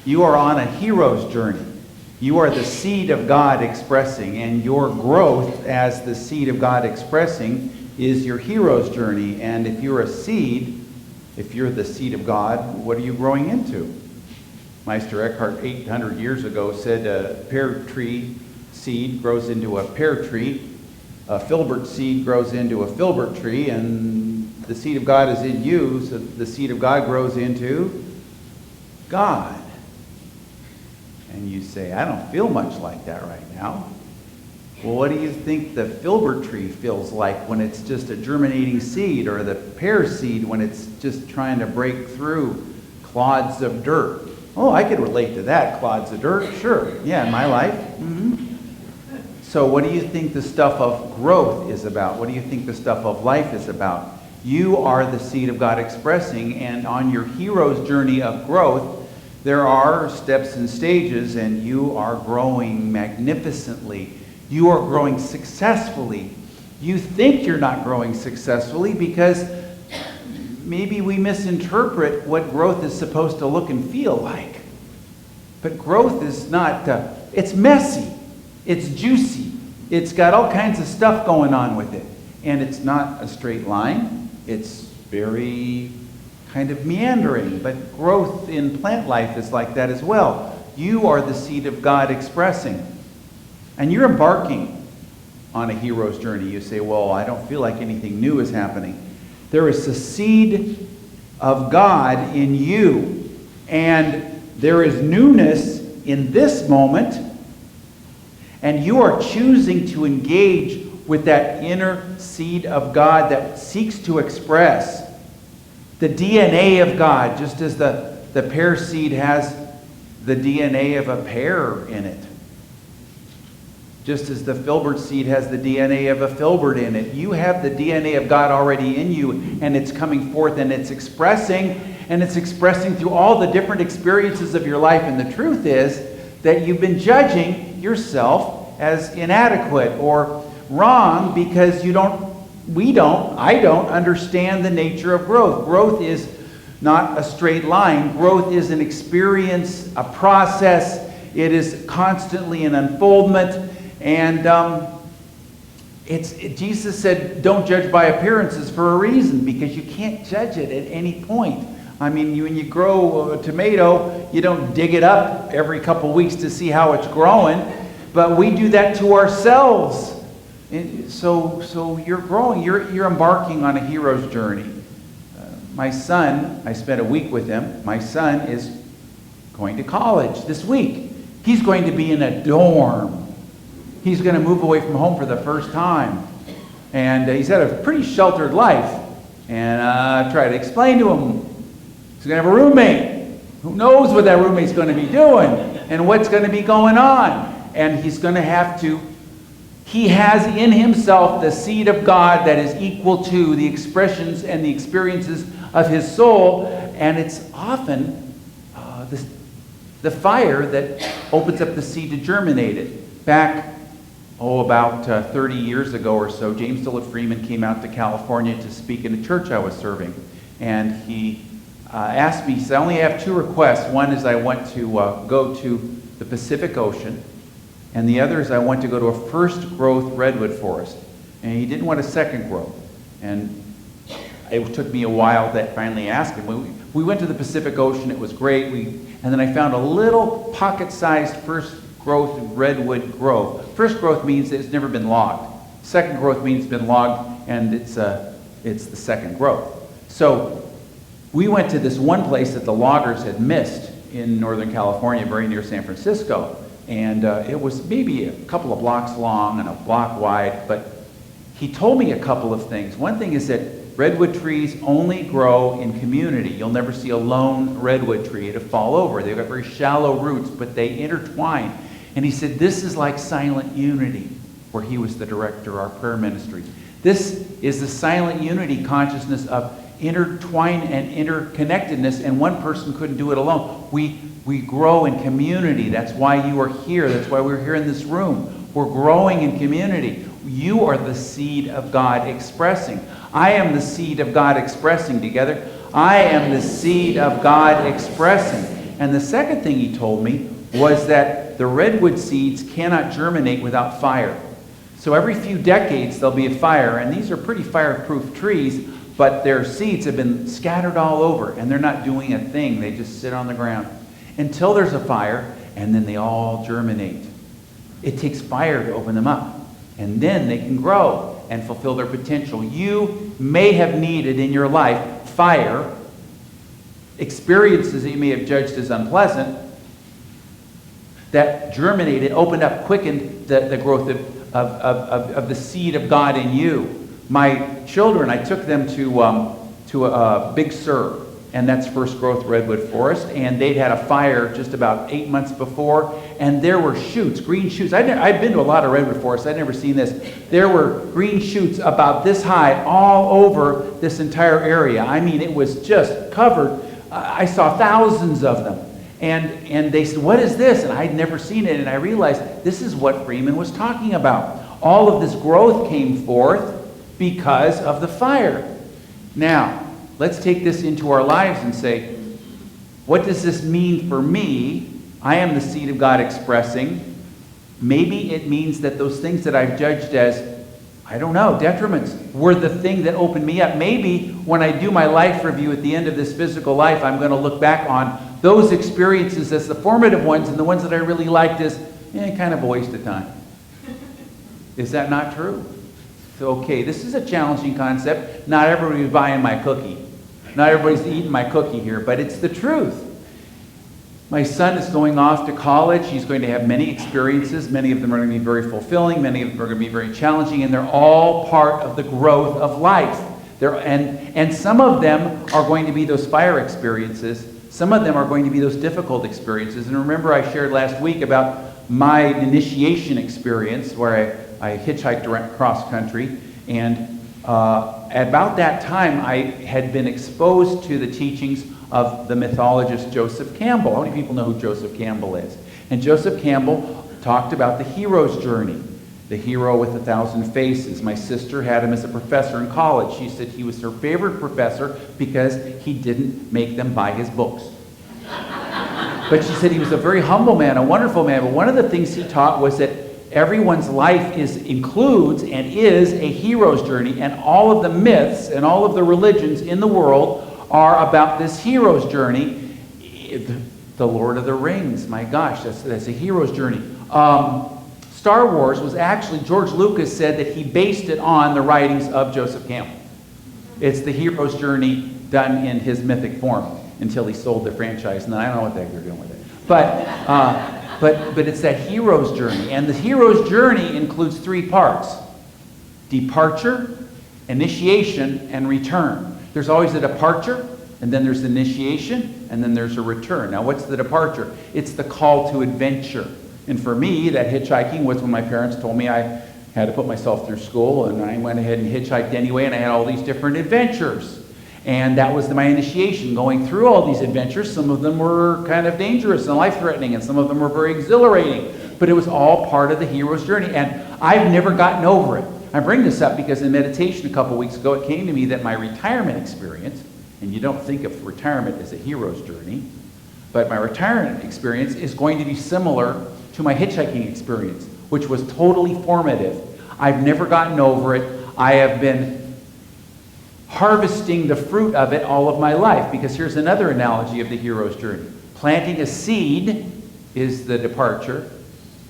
You are on a hero's journey. You are the seed of God expressing, and your growth as the seed of God expressing is your hero's journey. And if you're a seed, if you're the seed of God, what are you growing into? Meister Eckhart 800 years ago said a pear tree seed grows into a pear tree, a filbert seed grows into a filbert tree, and the seed of God is in you, so the seed of God grows into God. And you say, I don't feel much like that right now. Well, what do you think the filbert tree feels like when it's just a germinating seed, or the pear seed when it's just trying to break through clods of dirt? Oh, I could relate to that, clods of dirt. Sure, yeah, in my life. So what do you think the stuff of growth is about? What do you think the stuff of life is about? You are the seed of God expressing, and on your hero's journey of growth, there are steps and stages, and you are growing magnificently. You are growing successfully. You think you're not growing successfully because maybe we misinterpret what growth is supposed to look and feel like. But growth is not, it's messy, it's juicy, it's got all kinds of stuff going on with it. And it's not a straight line, it's very kind of meandering, but growth in plant life is like that as well. You are the seed of God expressing. And you're embarking on a hero's journey. You say, well, I don't feel like anything new is happening. There is a seed of God in you, and there is newness in this moment, and you are choosing to engage with that inner seed of God that seeks to express the DNA of God, just as the pear seed has the DNA of a pear in it. Just as the filbert seed has the DNA of a filbert in it. You have the DNA of God already in you, and it's coming forth, and it's expressing through all the different experiences of your life. And the truth is that you've been judging yourself as inadequate or wrong because I don't understand the nature of growth. Growth is not a straight line. Growth is an experience, a process. It is constantly an unfoldment. And Jesus said, don't judge by appearances for a reason, because you can't judge it at any point. I mean, when you grow a tomato, you don't dig it up every couple weeks to see how it's growing, but we do that to ourselves. And so you're growing, you're embarking on a hero's journey. My son, I spent a week with him. My son is going to college this week. He's going to be in a dorm. He's going to move away from home for the first time. And he's had a pretty sheltered life. And I try to explain to him, he's going to have a roommate. Who knows what that roommate's going to be doing and what's going to be going on. And he's going to have to, he has in himself the seed of God that is equal to the expressions and the experiences of his soul. And it's often the fire that opens up the seed to germinate it. Back about 30 years ago or so, James Dillard Freeman came out to California to speak in a church I was serving. And he asked me, he said, I only have two requests. One is I want to go to the Pacific Ocean, and the other is I want to go to a first growth redwood forest. And he didn't want a second growth. And it took me a while to finally ask him. We went to the Pacific Ocean, it was great. And then I found a little pocket-sized first growth redwood grove. First growth means that it's never been logged. Second growth means it's been logged, and it's the second growth. So we went to this one place that the loggers had missed in Northern California, very near San Francisco. And it was maybe a couple of blocks long and a block wide, but he told me a couple of things. One thing is that redwood trees only grow in community. You'll never see a lone redwood tree. It'll fall over. They've got very shallow roots, but they intertwine. And he said, this is like silent unity, where he was the director of our prayer ministry. This is the silent unity consciousness of intertwine and interconnectedness, and one person couldn't do it alone. We grow in community. That's why you are here. That's why we're here in this room. We're growing in community. You are the seed of God expressing. I am the seed of God expressing together. I am the seed of God expressing. And the second thing he told me was that the redwood seeds cannot germinate without fire. So every few decades there'll be a fire, and these are pretty fireproof trees, but their seeds have been scattered all over, and they're not doing a thing. They just sit on the ground until there's a fire, and then they all germinate. It takes fire to open them up, and then they can grow and fulfill their potential. You may have needed in your life fire, experiences that you may have judged as unpleasant, that germinated, opened up, quickened the growth of the seed of God in you. My children, I took them to a Big Sur, and that's first growth redwood forest, and they'd had a fire just about 8 months before, and there were shoots, green shoots. I've been to a lot of redwood forests. I'd never seen this. There were green shoots about this high all over this entire area. I mean, it was just covered. I saw thousands of them. And they said, "What is this?" And I'd never seen it, and I realized this is what Freeman was talking about. All of this growth came forth because of the fire. Now, let's take this into our lives and say, what does this mean for me? I am the seed of God expressing. Maybe it means that those things that I've judged as, I don't know, detriments, were the thing that opened me up. Maybe when I do my life review at the end of this physical life, I'm going to look back on those experiences as the formative ones, and the ones that I really liked as kind of a waste of time. Is that not true? Okay, this is a challenging concept. Not everybody's buying my cookie. Not everybody's eating my cookie here, but it's the truth. My son is going off to college. He's going to have many experiences. Many of them are going to be very fulfilling. Many of them are going to be very challenging, and they're all part of the growth of life. And some of them are going to be those fire experiences. Some of them are going to be those difficult experiences. And remember, I shared last week about my initiation experience where I hitchhiked across country, and about that time I had been exposed to the teachings of the mythologist Joseph Campbell. How many people know who Joseph Campbell is? And Joseph Campbell talked about the hero's journey, the hero with 1,000 faces. My sister had him as a professor in college. She said he was her favorite professor because he didn't make them buy his books. But she said he was a very humble man, a wonderful man. But one of the things he taught was that everyone's life includes and is a hero's journey, and all of the myths and all of the religions in the world are about this hero's journey. The Lord of the Rings, my gosh, that's a hero's journey. Star Wars was actually, George Lucas said that he based it on the writings of Joseph Campbell. It's the hero's journey done in his mythic form until he sold the franchise, and I don't know what the heck they're doing with it. But it's that hero's journey. And the hero's journey includes 3 parts: departure, initiation, and return. There's always a departure, and then there's initiation, and then there's a return. Now, what's the departure? It's the call to adventure. And for me, that hitchhiking was when my parents told me I had to put myself through school, and I went ahead and hitchhiked anyway, and I had all these different adventures. And that was my initiation, going through all these adventures. Some of them were kind of dangerous and life-threatening, and some of them were very exhilarating. But it was all part of the hero's journey, and I've never gotten over it. I bring this up because in meditation a couple weeks ago, it came to me that my retirement experience, and you don't think of retirement as a hero's journey, but my retirement experience is going to be similar to my hitchhiking experience, which was totally formative. I've never gotten over it. I have been harvesting the fruit of it all of my life, because here's another analogy of the hero's journey. Planting a seed is the departure.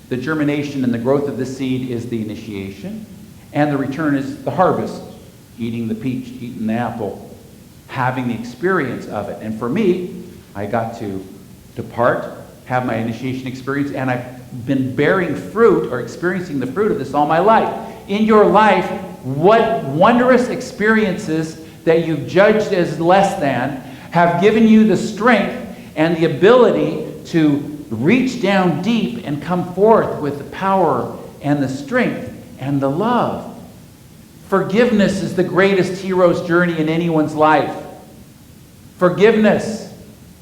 The germination and the growth of the seed is the initiation. And the return is the harvest. Eating the peach, eating the apple, having the experience of it. And for me, I got to depart, have my initiation experience, and I've been bearing fruit or experiencing the fruit of this all my life. In your life, what wondrous experiences that you've judged as less than have given you the strength and the ability to reach down deep and come forth with the power and the strength and the love. Forgiveness is the greatest hero's journey in anyone's life. Forgiveness,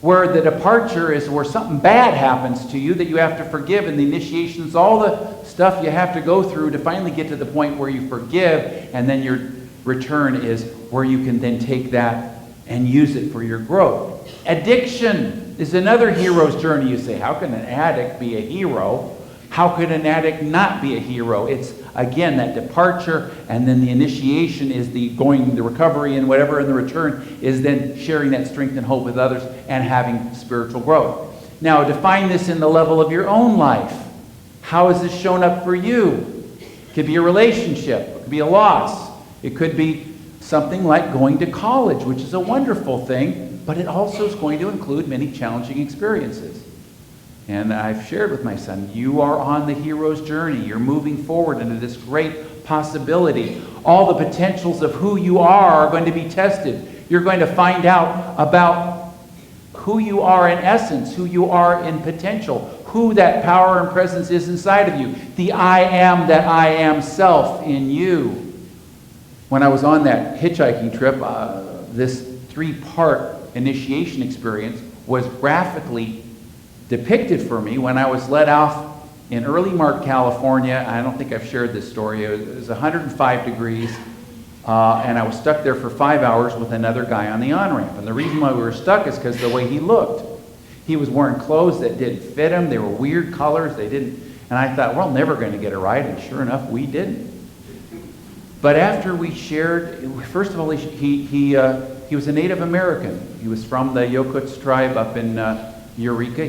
where the departure is where something bad happens to you that you have to forgive, and the initiation is all the stuff you have to go through to finally get to the point where you forgive, and then your return is where you can then take that and use it for your growth. Addiction. is another hero's journey. You say, how can an addict be a hero? How could an addict not be a hero? It's, again, that departure, and then the initiation is the recovery and whatever, and the return is then sharing that strength and hope with others and having spiritual growth. Now, define this in the level of your own life. How has this shown up for you? It could be a relationship. It could be a loss. It could be something like going to college, which is a wonderful thing, but it also is going to include many challenging experiences. And I've shared with my son, you are on the hero's journey. You're moving forward into this great possibility. All the potentials of who you are going to be tested. You're going to find out about who you are in essence, who you are in potential, who that power and presence is inside of you. The I am that I am self in you. When I was on that hitchhiking trip, this 3-part initiation experience was graphically depicted for me when I was let off in early March, California. I don't think I've shared this story. It was 105 degrees, and I was stuck there for 5 hours with another guy on the on-ramp. And the reason why we were stuck is because of the way he looked. He was wearing clothes that didn't fit him. They were weird colors. They didn't. And I thought, well, never going to get a ride. And sure enough, we didn't. But after we shared, first of all, he was a Native American. He was from the Yokuts tribe up in Eureka.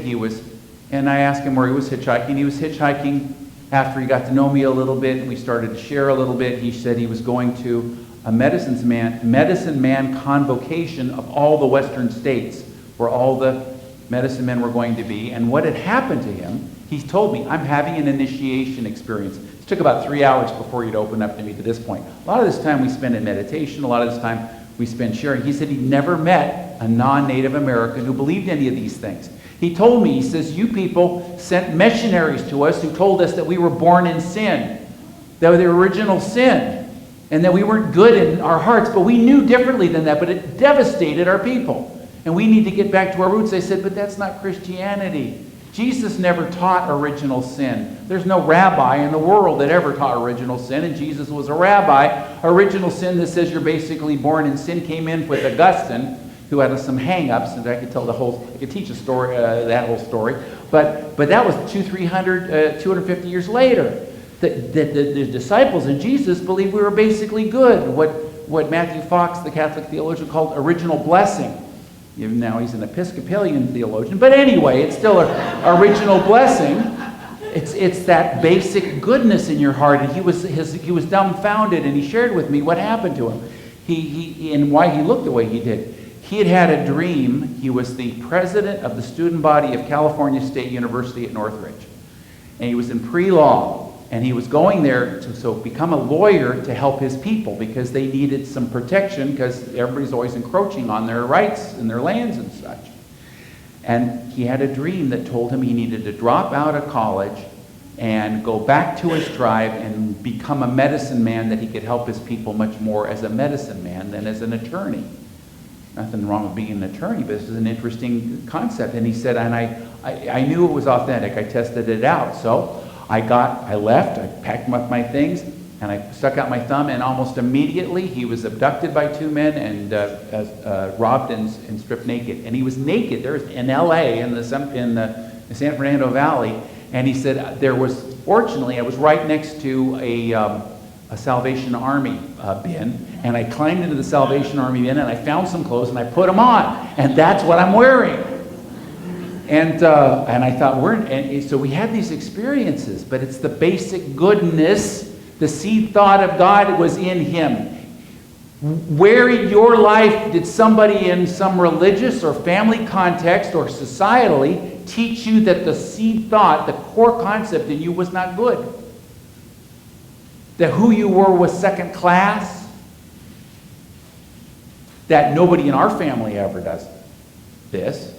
And I asked him where he was hitchhiking. He was hitchhiking after he got to know me a little bit, and we started to share a little bit. He said he was going to a medicine man convocation of all the western states, where all the medicine men were going to be. And what had happened to him, he told me, I'm having an initiation experience. It took about 3 hours before he'd open up to me to this point. A lot of this time we spend in meditation. A lot of this time we spend sharing. He said he'd never met a non-Native American who believed any of these things. He told me, he says, you people sent missionaries to us who told us that we were born in sin, that we were the original sin, and that we weren't good in our hearts, but we knew differently than that, but it devastated our people. And we need to get back to our roots. I said, but that's not Christianity. Jesus never taught original sin. There's no rabbi in the world that ever taught original sin, and Jesus was a rabbi. Original sin that says you're basically born in sin came in with Augustine, who had some hang-ups, and I could teach a story, that whole story. But that was 250 years later. The disciples and Jesus believed we were basically good. What Matthew Fox, the Catholic theologian, called original blessing. Even now he's an Episcopalian theologian, but anyway, it's still an original blessing. It's that basic goodness in your heart, and he was dumbfounded, and he shared with me what happened to him. He and why he looked the way he did. He had had a dream. He was the president of the student body of California State University at Northridge, and he was in pre-law. And he was going there to become a lawyer to help his people because they needed some protection because everybody's always encroaching on their rights and their lands and such. And he had a dream that told him he needed to drop out of college and go back to his tribe and become a medicine man, that he could help his people much more as a medicine man than as an attorney. Nothing wrong with being an attorney, but this is an interesting concept. And he said, and I knew it was authentic. I tested it out. So I left, I packed up my things, and I stuck out my thumb, and almost immediately he was abducted by 2 men and robbed and stripped naked. And he was naked there in L.A., in the San Fernando Valley. And he said, fortunately, I was right next to a Salvation Army bin, and I climbed into the Salvation Army bin, and I found some clothes, and I put them on, and that's what I'm wearing. And I thought, so we had these experiences, but it's the basic goodness, the seed thought of God was in him. Where in your life did somebody in some religious or family context or societally teach you that the seed thought, the core concept in you was not good? That who you were was second class? That nobody in our family ever does this?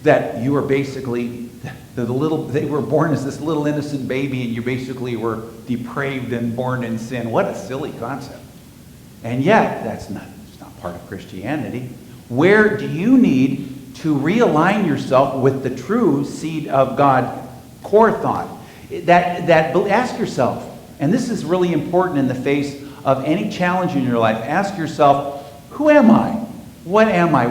That you were basically, they were born as this little innocent baby, and you basically were depraved and born in sin. What a silly concept. And yet, it's not part of Christianity. Where do you need to realign yourself with the true seed of God core thought? Ask yourself, and this is really important in the face of any challenge in your life, ask yourself, who am I? What am I?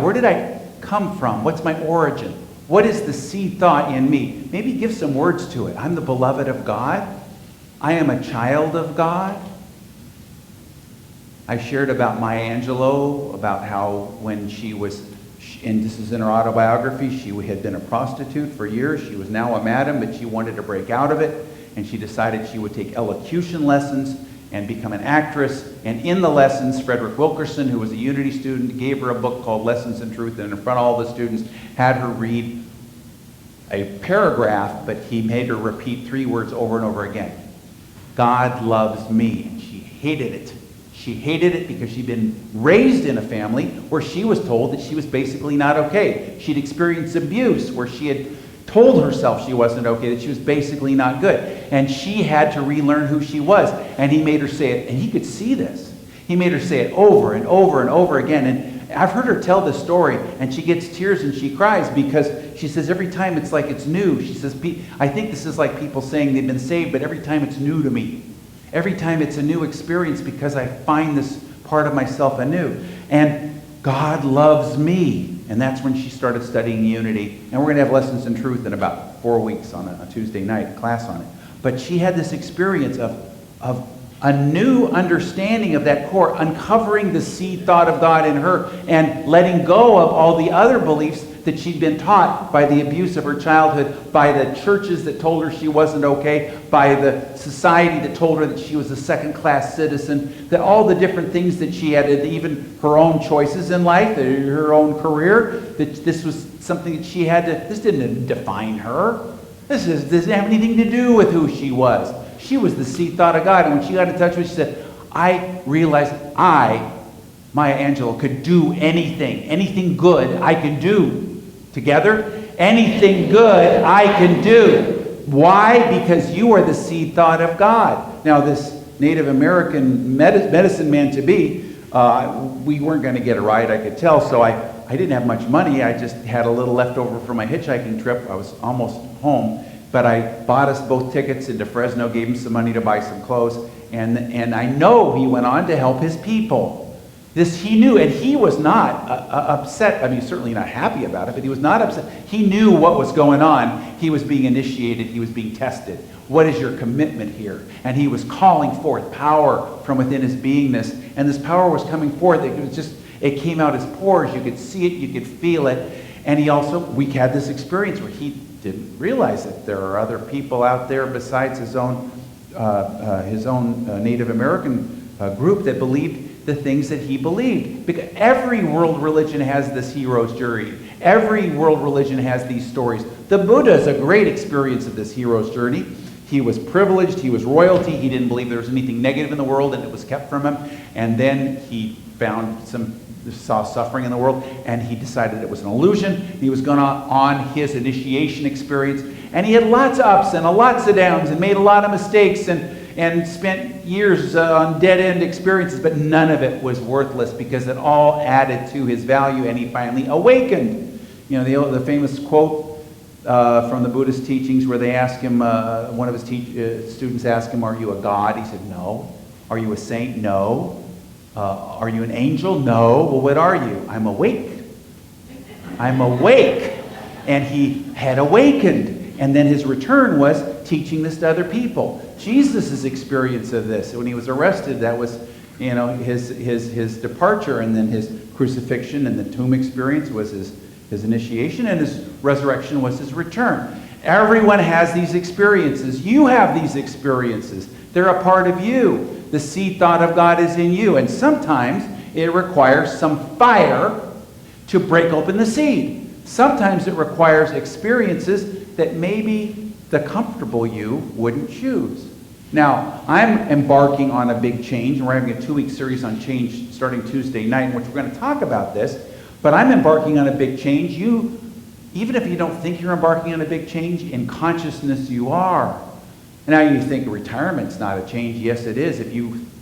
come from? What's my origin? What is the seed thought in me? Maybe give some words to it. I'm the beloved of God. I am a child of God. I shared about Maya Angelou, about how when she was, and this is in her autobiography, she had been a prostitute for years. She was now a madam, but she wanted to break out of it. And she decided she would take elocution lessons and become an actress. And in the lessons, Frederick Wilkerson, who was a Unity student, gave her a book called Lessons in Truth, and in front of all the students had her read a paragraph, but he made her repeat 3 words over and over again. God loves me. And she hated it. She hated it because she'd been raised in a family where she was told that she was basically not okay. She'd experienced abuse where she had told herself she wasn't okay, that she was basically not good. And she had to relearn who she was. And he made her say it, and he could see this. He made her say it over and over and over again. And I've heard her tell this story, and she gets tears and she cries because she says every time it's like it's new. She says, I think this is like people saying they've been saved, but every time it's new to me. Every time it's a new experience because I find this part of myself anew. And God loves me. And that's when she started studying Unity. And we're going to have Lessons in Truth in about 4 weeks on a Tuesday night class on it. But she had this experience of a new understanding of that core, uncovering the seed thought of God in her and letting go of all the other beliefs that she'd been taught by the abuse of her childhood, by the churches that told her she wasn't okay, by the society that told her that she was a second-class citizen, that all the different things that she had, even her own choices in life, her own career, that this was something that she had to, this didn't define her. This doesn't have anything to do with who she was. She was the seed thought of God. And when she got in touch with it, she said, I realized Maya Angelou, could do anything good I can do. Together, anything good I can do. Why? Because you are the seed thought of God. Now, this Native American medicine man to be, we weren't going to get a ride, I could tell, so I didn't have much money. I just had a little left over for my hitchhiking trip. I was almost home, but I bought us both tickets into Fresno, gave him some money to buy some clothes, and I know he went on to help his people. This he knew, and he was not upset. I mean, certainly not happy about it, but he was not upset. He knew what was going on. He was being initiated. He was being tested. What is your commitment here? And he was calling forth power from within his beingness. And this power was coming forth. It came out as pores. You could see it. You could feel it. And we had this experience where he didn't realize that there are other people out there besides his own Native American group that believed the things that he believed. Because every world religion has this hero's journey. Every world religion has these stories. The Buddha is a great experience of this hero's journey. He was privileged, he was royalty, he didn't believe there was anything negative in the world and it was kept from him. And then he saw suffering in the world and he decided it was an illusion. He was going on his initiation experience. And he had lots of ups and lots of downs and made a lot of mistakes and spent years on dead-end experiences, but none of it was worthless because it all added to his value, and he finally awakened. You know, the famous quote from the Buddhist teachings where they ask him, one of his students asked him, are you a god? He said, no. Are you a saint? No. Are you an angel? No. Well, what are you? I'm awake. I'm awake. And he had awakened. And then his return was teaching this to other people. Jesus' experience of this, when he was arrested, that was, his departure, and then his crucifixion and the tomb experience was his initiation, and his resurrection was his return. Everyone has these experiences. You have these experiences. They're a part of you. The seed thought of God is in you, and sometimes it requires some fire to break open the seed. Sometimes it requires experiences that maybe the comfortable you wouldn't choose. Now, I'm embarking on a big change, and we're having a 2-week series on change starting Tuesday night, in which we're going to talk about this, but I'm embarking on a big change. Even if you don't think you're embarking on a big change, in consciousness you are. Now you think retirement's not a change. Yes, it is. If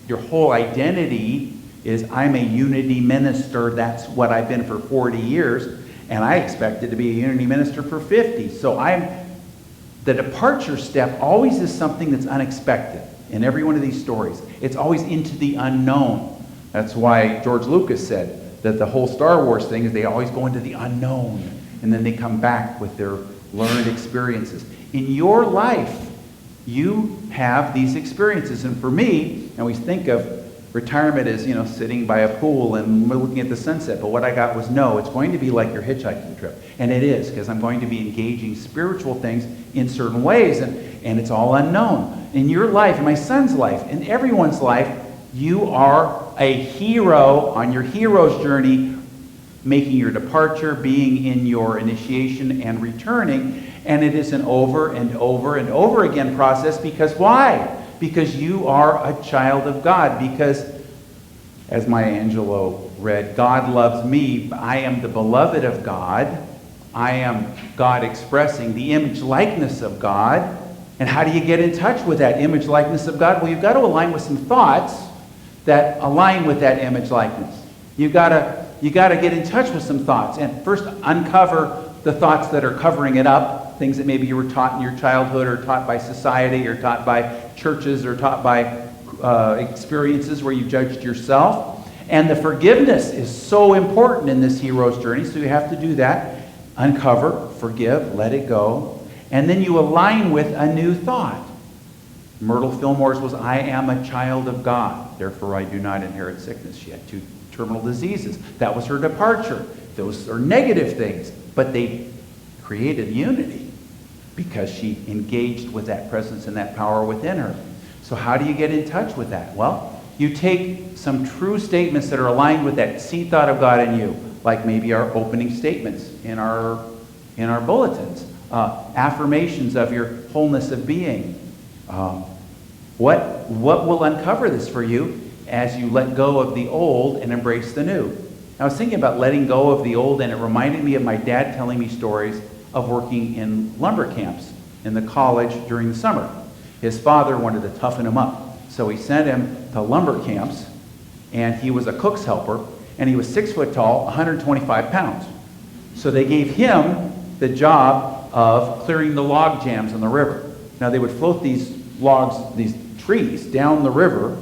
your whole identity is, I'm a Unity minister, that's what I've been for 40 years, and I expected to be a Unity minister for 50. So the departure step always is something that's unexpected in every one of these stories. It's always into the unknown. That's why George Lucas said, the whole Star Wars thing is they always go into the unknown, and then they come back with their learned experiences. In your life, you have these experiences. And for me, I always think of retirement as, sitting by a pool and looking at the sunset. But what I got was, no, it's going to be like your hitchhiking trip. And it is, because I'm going to be engaging spiritual things in certain ways. And it's all unknown. In your life, in my son's life, in everyone's life, you are a hero on your hero's journey, making your departure, being in your initiation and returning. And it is an over and over and over again process. Because why? Because you are a child of God. Because, as Maya Angelou read, God loves me. I am the beloved of God. I am God expressing the image likeness of God. And how do you get in touch with that image likeness of God? Well, you've got to align with some thoughts that align with that image likeness. You got to get in touch with some thoughts. And first, uncover the thoughts that are covering it up, things that maybe you were taught in your childhood or taught by society or taught by churches or taught by experiences where you judged yourself. And the forgiveness is so important in this hero's journey, so you have to do that. Uncover, forgive, let it go. And then you align with a new thought. Myrtle Fillmore's was, I am a child of God, therefore I do not inherit sickness. She had 2 terminal diseases. That was her departure. Those are negative things, but they created unity because she engaged with that presence and that power within her. So how do you get in touch with that? Well, you take some true statements that are aligned with that seed thought of God in you, like maybe our opening statements in our bulletins, affirmations of your wholeness of being. What will uncover this for you as you let go of the old and embrace the new? I was thinking about letting go of the old, and it reminded me of my dad telling me stories of working in lumber camps in the college during the summer. His father wanted to toughen him up, so he sent him to lumber camps, and he was a cook's helper, and he was 6 foot tall, 125 pounds. So they gave him the job of clearing the log jams on the river. Now they would float these logs, these trees, down the river,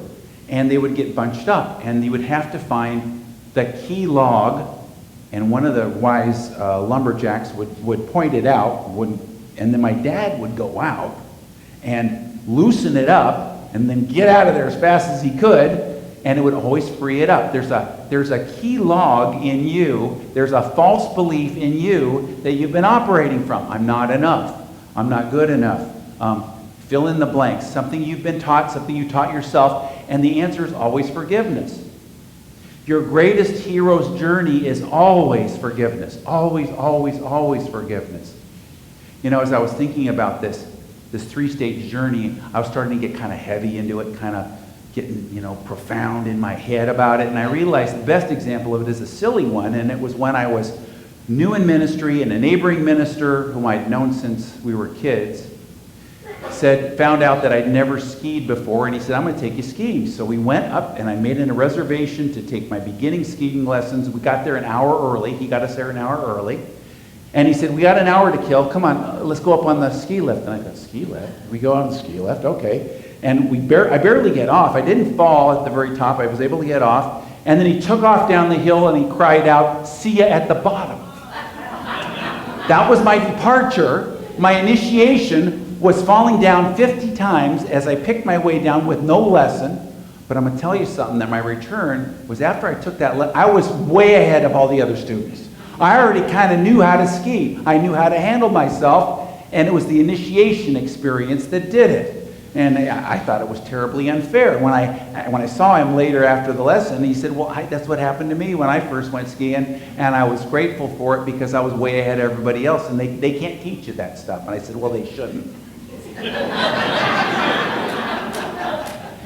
and they would get bunched up, and you would have to find the key log, and one of the wise lumberjacks would point it out, and then my dad would go out and loosen it up and then get out of there as fast as he could, and it would always free it up. There's a key log in you. There's a false belief in you that you've been operating from. I'm not enough. I'm not good enough. Fill in the blanks. Something you've been taught, something you taught yourself, and the answer is always forgiveness. Your greatest hero's journey is always forgiveness. Always, always, always forgiveness. As I was thinking about this 3-stage journey, I was starting to get kind of heavy into it, kind of getting, profound in my head about it. And I realized the best example of it is a silly one, and it was when I was new in ministry, and a neighboring minister whom I'd known since we were kids found out that I'd never skied before, and he said, I'm going to take you skiing. So we went up, and I made a reservation to take my beginning skiing lessons. We got there an hour early. He got us there an hour early. And he said, we got an hour to kill. Come on, let's go up on the ski lift. And I thought, ski lift? We go on the ski lift? Okay. And I barely get off. I didn't fall at the very top. I was able to get off. And then he took off down the hill, and he cried out, see ya at the bottom. That was my departure. My initiation was falling down 50 times as I picked my way down with no lesson. But I'm going to tell you something, that my return was after I took that I was way ahead of all the other students. I already kind of knew how to ski. I knew how to handle myself, and it was the initiation experience that did it. And I thought it was terribly unfair. When I saw him later after the lesson, he said, well, that's what happened to me when I first went skiing, and I was grateful for it because I was way ahead of everybody else, and they can't teach you that stuff. And I said, well, they shouldn't.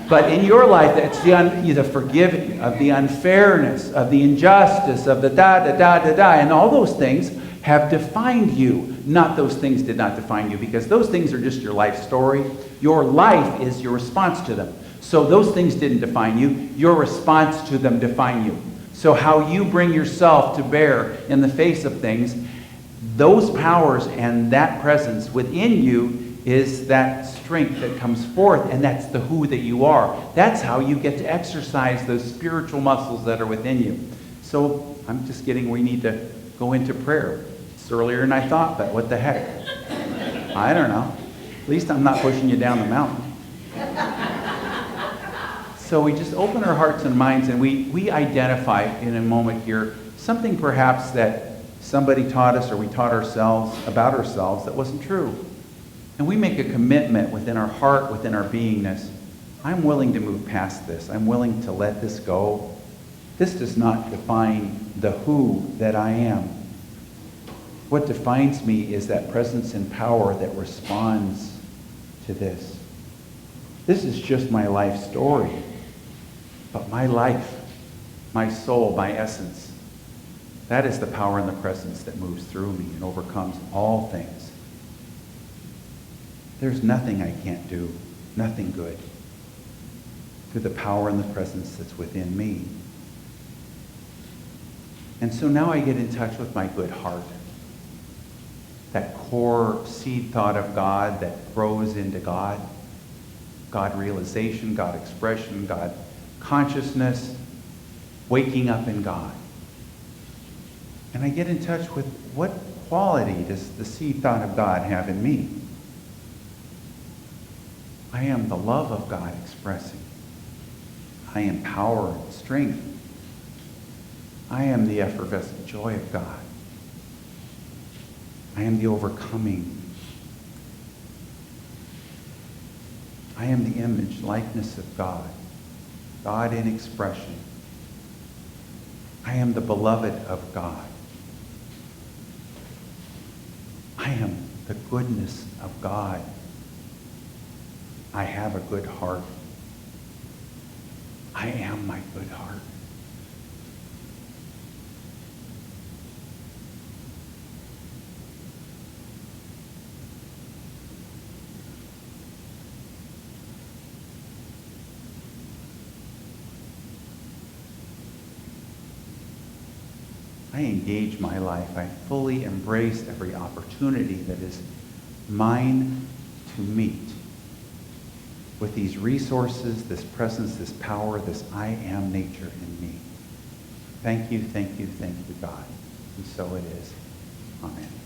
But in your life, it's the forgiving of the unfairness, of the injustice, of the da-da-da-da-da, and all those things have defined you. Not those things did not define you, because those things are just your life story. Your life is your response to them. So those things didn't define you. Your response to them define you. So how you bring yourself to bear in the face of things, those powers and that presence within you is that strength that comes forth, and that's the who that you are. That's how you get to exercise those spiritual muscles that are within you. So I'm just getting, we need to go into prayer. It's earlier than I thought, but what the heck? I don't know. At least I'm not pushing you down the mountain. So we just open our hearts and minds, and we identify in a moment here something perhaps that somebody taught us or we taught ourselves about ourselves that wasn't true. And we make a commitment within our heart, within our beingness. I'm willing to move past this. I'm willing to let this go. This does not define the who that I am. What defines me is that presence and power that responds to this. This is just my life story. But my life, my soul, my essence, that is the power and the presence that moves through me and overcomes all things. There's nothing I can't do, nothing good, through the power and the presence that's within me. And so now I get in touch with my good heart, that core seed thought of God that grows into God, God realization, God expression, God consciousness, waking up in God. And I get in touch with what quality does the seed thought of God have in me? I am the love of God expressing. I am power and strength. I am the effervescent joy of God. I am the overcoming. I am the image, likeness of God. God in expression. I am the beloved of God. I am the goodness of God. I have a good heart. I am my good heart. I engage my life. I fully embrace every opportunity that is mine to meet with these resources, this presence, this power, this I am nature in me. Thank you, thank you, thank you, God. And so it is. Amen.